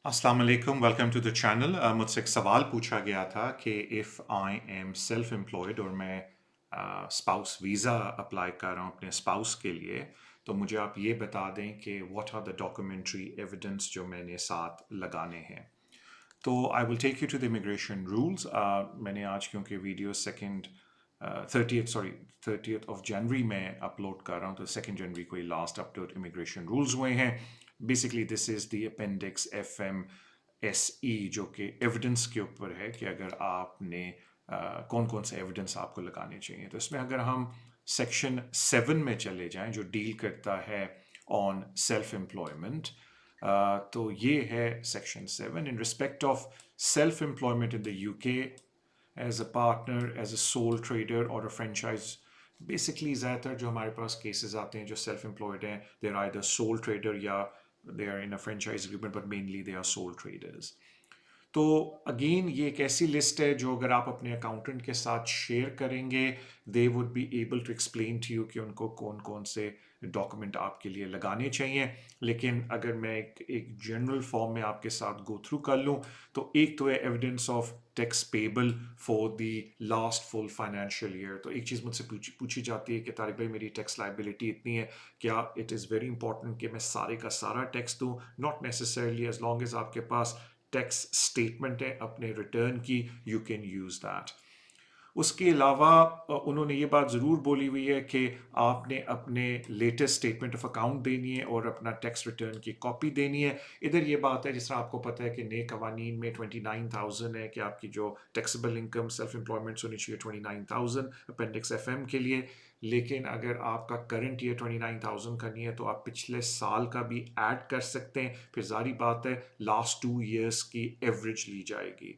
अस्सलाम वालेकुम welcome to the channel. मुझसे एक सवाल पूछा गया था कि if I am self employed और मैं स्पाउस वीज़ा अप्लाई कर रहा हूँ अपने स्पाउस के लिए, तो मुझे आप ये बता दें कि what are the documentary evidence जो मैंने साथ लगाने हैं। तो I will take you to the immigration rules. मैंने आज क्योंकि video second 30th of January में अपलोड कर रहा हूँ, तो 2 जनवरी को ये लास्ट अपलोड इमिग्रेशन रूल्स हुए हैं। Basically this is the appendix FMSE जो कि एविडेंस के ऊपर है कि अगर आपने कौन कौन से एविडेंस आपको लगाने चाहिए। तो इसमें अगर हम सेक्शन 7 में चले जाएं जो डील करता है ऑन सेल्फ एम्प्लॉयमेंट, तो ये है section 7 in respect of self employment in the UK as a partner, as a sole trader और अ फ्रेंचाइज। बेसिकली ज़्यादातर जो हमारे पास केसेस आते हैं जो सेल्फ एम्प्लॉयड हैं, they are either sole trader या they are in a franchise agreement, but mainly they are sole traders. तो अगेन ये एक ऐसी लिस्ट है जो अगर आप अपने अकाउंटेंट के साथ शेयर करेंगे, they would be able to explain to you कि उनको कौन कौन से डॉक्यूमेंट आपके लिए लगाने चाहिए। लेकिन अगर मैं एक जनरल फॉर्म में आपके साथ गो थ्रू कर लूँ, तो एक तो है evidence of tax payable for the last full financial year. तो एक चीज़ मुझसे पूछी जाती है कि तारिक भाई मेरी टैक्स लाइबिलिटी इतनी है, क्या इट इज़ वेरी इंपॉर्टेंट कि मैं सारे का सारा टैक्स दूँ? Not necessarily, as long as आपके पास टैक्स स्टेटमेंट है अपने रिटर्न की, यू कैन यूज़ दैट। उसके अलावा उन्होंने ये बात ज़रूर बोली हुई है कि आपने अपने लेटेस्ट स्टेटमेंट ऑफ अकाउंट देनी है और अपना टैक्स रिटर्न की कॉपी देनी है। इधर ये बात है, जिस तरह आपको पता है कि नए कवानीन में 29,000 है कि आपकी जो टैक्सेबल इनकम सेल्फ एम्प्लॉयमेंट होनी चाहिए 29,000 अपेंडिक्स FM के लिए। लेकिन अगर आपका करंट ईयर 29,000 का नहीं है, तो आप पिछले साल का भी ऐड कर सकते हैं। फिर जारी बात है लास्ट 2 ईयर्स की एवरेज ली जाएगी।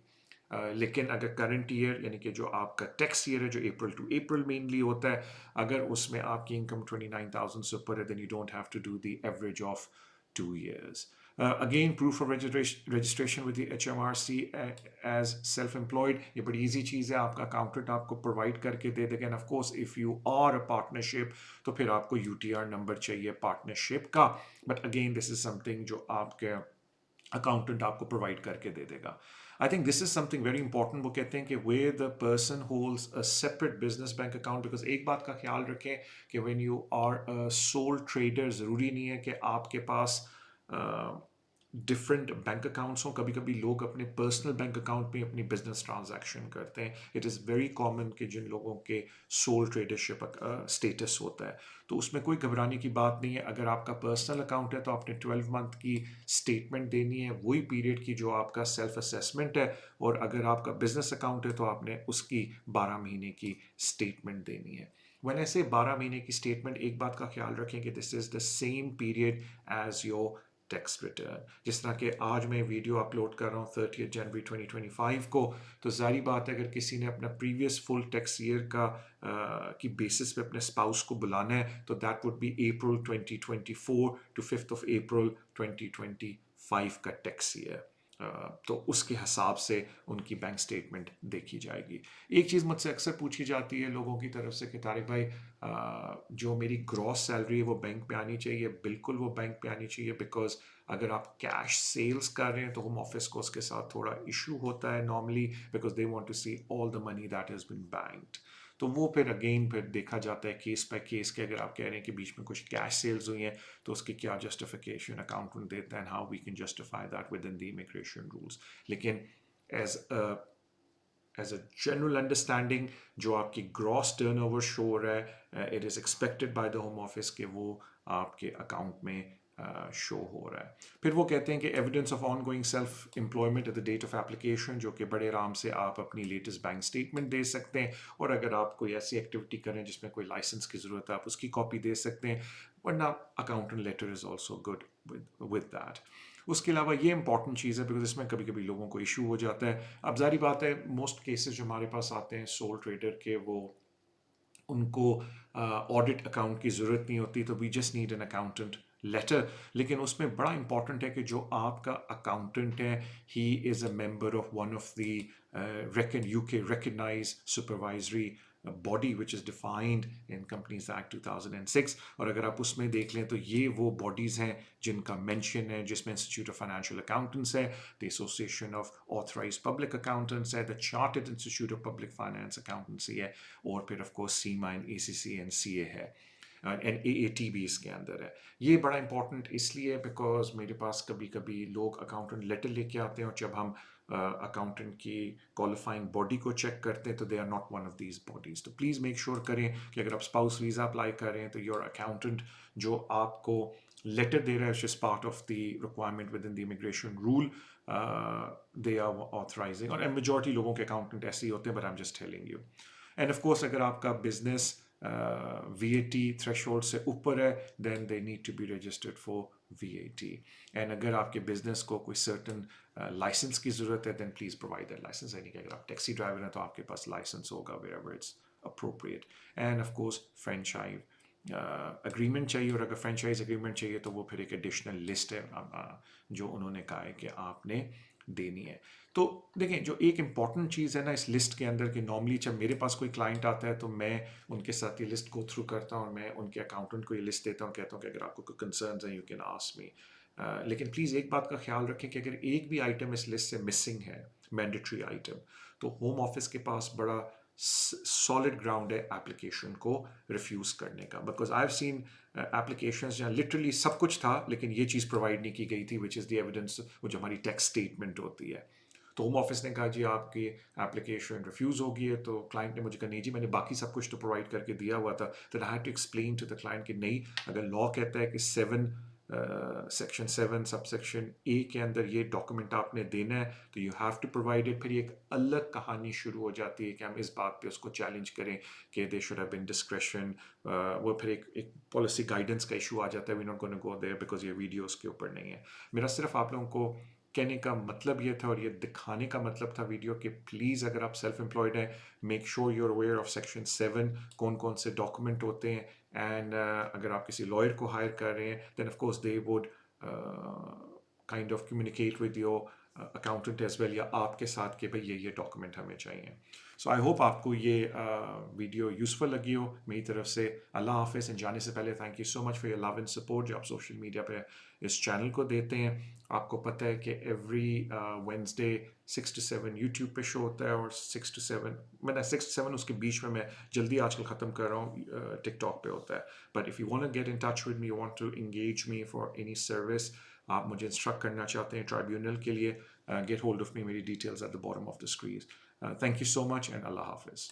लेकिन अगर करंट ईयर यानी कि जो आपका टैक्स ईयर है जो अप्रैल टू अप्रैल मेनली होता है, अगर उसमें आपकी इनकम 29,000 से ऊपर है, then you don't have to do the average of 2 years. Again proof of registration with the HMRC as self employed, ये बड़ी इजी चीज़ है, आपका अकाउंटेंट आपको प्रोवाइड करके दे देगा। And of course if you are a partnership, तो फिर आपको UTR नंबर चाहिए पार्टनरशिप का। But again this is something जो आपके अकाउंटेंट आपको प्रोवाइड करके दे देगा। I think this is something very important. वो कहते हैं कि वे the person holds a separate business bank account, because एक बात का ख्याल रखें कि when you are a sole trader, ज़रूरी नहीं है कि आपके पास डिफरेंट बैंक अकाउंट्स हों। कभी कभी लोग अपने पर्सनल बैंक अकाउंट में अपनी बिजनेस ट्रांजैक्शन करते हैं। इट इज़ वेरी कॉमन कि जिन लोगों के सोल ट्रेडरशिप स्टेटस होता है, तो उसमें कोई घबराने की बात नहीं है। अगर आपका पर्सनल अकाउंट है तो आपने 12 मंथ की स्टेटमेंट देनी है, वही पीरियड की जो आपका सेल्फ असेसमेंट है। और अगर आपका बिजनेस अकाउंट है तो आपने उसकी 12 महीने की स्टेटमेंट देनी है। वन ऐसे 12 महीने की स्टेटमेंट, एक बात का ख्याल रखें कि this is the same period as your tax return. जिस तरह के आज मैं वीडियो अपलोड कर रहा हूँ 30 जनवरी 2025 को, तो जारी बात है अगर किसी ने अपना प्रीवियस फुल टैक्स ईयर का की बेसिस पे अपने स्पाउस को बुलाना है, तो that would be April 2024 to 5 April 2025 का टैक्स ईयर। तो उसके हिसाब से उनकी बैंक स्टेटमेंट देखी जाएगी। एक चीज़ मुझसे अक्सर पूछी जाती है लोगों की तरफ से कि तारिक भाई जो मेरी ग्रॉस सैलरी है वो बैंक पे आनी चाहिए। बिल्कुल वो बैंक पे आनी चाहिए, बिकॉज अगर आप कैश सेल्स कर रहे हैं तो होम ऑफिस को उसके साथ थोड़ा इशू होता है normally, because they want to see all the money that has been banked. तो वो फिर अगेन फिर देखा जाता है केस बाय केस के, अगर आप कह रहे हैं कि बीच में कुछ कैश सेल्स हुई हैं तो उसकी क्या जस्टिफिकेशन अकाउंटेंट देता है, and how we can justify that within the immigration rules. लेकिन as as a general understanding, जो आपकी ग्रॉस टर्नओवर शो हो रहा है, it is expected by the home office कि वो आपके अकाउंट में शो हो रहा है। फिर वो कहते हैं कि evidence of on going self employment at the date of application, जो कि बड़े आराम से आप अपनी लेटेस्ट बैंक स्टेटमेंट दे सकते हैं। और अगर आप कोई ऐसी एक्टिविटी करें जिसमें कोई लाइसेंस की ज़रूरत है, आप उसकी कॉपी दे सकते हैं। वरना accountant letter is also good with that. उसके अलावा ये इंपॉर्टेंट चीज़ है, बिकॉज इसमें कभी कभी लोगों को इशू हो जाता है। अब जारी बात है मोस्ट केसेस जो हमारे पास आते हैं सोल ट्रेडर के, वो उनको ऑडिट अकाउंट की ज़रूरत नहीं होती, तो we just need an accountant letter. लेकिन उसमें बड़ा इंपॉर्टेंट है कि जो आपका अकाउंटेंट है, he is a member of one of the UK recognise supervisory body which is defined in Companies Act 2006. اور اگر آپ اس میں دیکھ لیں تو یہ وہ باڈیز ہیں جن کا مینشن ہے، جس میں انسٹیٹیوٹ آف فائنینشیل اکاؤنٹنٹس ہے، the association of authorised public accountants ہے، the chartered institute of public finance accountancy ہے، اور پھر of course CIMA and A C C and C A ہے، اینڈ اے اے ٹی بھی اس کے اندر ہے. یہ بڑا امپورٹنٹ اس لیے بیکاز میرے پاس کبھی کبھی لوگ اکاؤنٹنٹ لیٹر لے کے آتے ہیں، اور جب ہم اکاؤنٹنٹ کی کوالیفائنگ باڈی کو چیک کرتے ہیں تو they are not one of these bodies. تو پلیز میک شیور کریں کہ اگر آپ اسپاؤس ویزا اپلائی کر رہے ہیں تو یور اکاؤنٹنٹ جو آپ کو لیٹر دے رہا ہے which is part of the requirement within the immigration rule, they are authorising. اور میجورٹی لوگوں کے اکاؤنٹنٹ ایسے ہی ہوتے ہیں، but I am just telling you. And of course اگر آپ کا business V A T threshold سے اوپر ہے then they need to be registered for V A T. And اگر آپ کے بزنس کو کوئی سرٹن لائسنس کی ضرورت ہے then please provide that licence. یعنی کہ اگر آپ ٹیکسی ڈرائیور ہیں تو آپ کے پاس لائسنس ہوگا wherever it's appropriate. And of course franchise agreement چاہیے، اور اگر فرینچائز اگریمنٹ چاہیے تو وہ پھر ایک ایڈیشنل لسٹ ہے جو انہوں نے کہا ہے کہ آپ نے دینی ہے. تو دیکھیں جو ایک امپورٹنٹ چیز ہے نا اس لسٹ کے اندر، کہ نارملی جب میرے پاس کوئی کلائنٹ آتا ہے تو میں ان کے ساتھ یہ لسٹ گو تھرو کرتا ہوں، اور میں ان کے اکاؤنٹنٹ کو یہ لسٹ دیتا ہوں، کہتا ہوں کہ اگر آپ کو کوئی کنسرنز ہیں یو کین آسک می. لیکن پلیز ایک بات کا خیال رکھیں کہ اگر ایک بھی آئٹم اس لسٹ سے مسنگ ہے، مینڈیٹری آئٹم، تو ہوم آفس کے پاس بڑا سالڈ گراؤنڈ ہے اپلیکیشن کو ریفیوز کرنے کا. Because I have seen applications جہاں لٹرلی سب کچھ تھا لیکن یہ چیز پرووائڈ نہیں کی گئی تھی وچ از دی ایویڈنس، وہ جو ہماری ٹیکس اسٹیٹمنٹ ہوتی ہے. تو ہوم آفس نے کہا جی آپ کی اپلیکیشن ریفیوز ہو گئی ہے، تو کلائنٹ نے مجھے کہا نہیں جی میں نے باقی سب کچھ تو پرووائڈ کر کے دیا ہوا تھا. تو I had to explain to the client کہ نہیں، اگر لا کہتا ہے کہ سیکشن 7 سب سیکشن اے کے اندر یہ ڈاکومنٹ آپ نے دینا ہے تو you have to provide it. پھر ایک الگ کہانی شروع ہو جاتی ہے کہ ہم اس بات پہ اس کو چیلنج کریں کہ they should have been discretion. وہ پھر ایک پالیسی گائیڈنس کا ایشو آ جاتا ہے، we not gonna go there because یہ ویڈیوز کے اوپر نہیں ہے. میرا صرف آپ لوگوں کو کہنے کا مطلب یہ تھا، اور یہ دکھانے کا مطلب تھا ویڈیو، کہ پلیز اگر آپ سیلف امپلائڈ ہیں make sure you are aware of section 7 کون کون سے ڈاکومنٹ ہوتے ہیں. اینڈ اگر آپ کسی لائر کو ہائر کر رہے ہیں then of course they would kind of communicate with your accountant as well, یا آپ کے ساتھ کہ بھائی یہ ڈاکومنٹ ہمیں چاہیے. سو آئی ہوپ آپ کو یہ ویڈیو یوزفل لگی ہو. میری طرف سے اللہ حافظ. اینڈ جانے سے پہلے thank you so much for your love and support جو آپ سوشل میڈیا پہ اس چینل کو دیتے ہیں. آپ کو پتہ ہے کہ ایوری وینسڈے 6 to 7 یوٹیوب پہ شو ہوتا ہے، اور 6 to 7 میں 6 to 7 اس کے بیچ میں جلدی آج کل ختم کر رہا ہوں، ٹک ٹاک پہ ہوتا ہے. But if you want to get in touch with me, you want to engage me for any service, آپ مجھے انسٹرکٹ کرنا چاہتے ہیں ٹرائیبیونل کے لیے، گیٹ ہولڈ آف می، میری details at the bottom of the screen. Thank you so much and اللہ حافظ.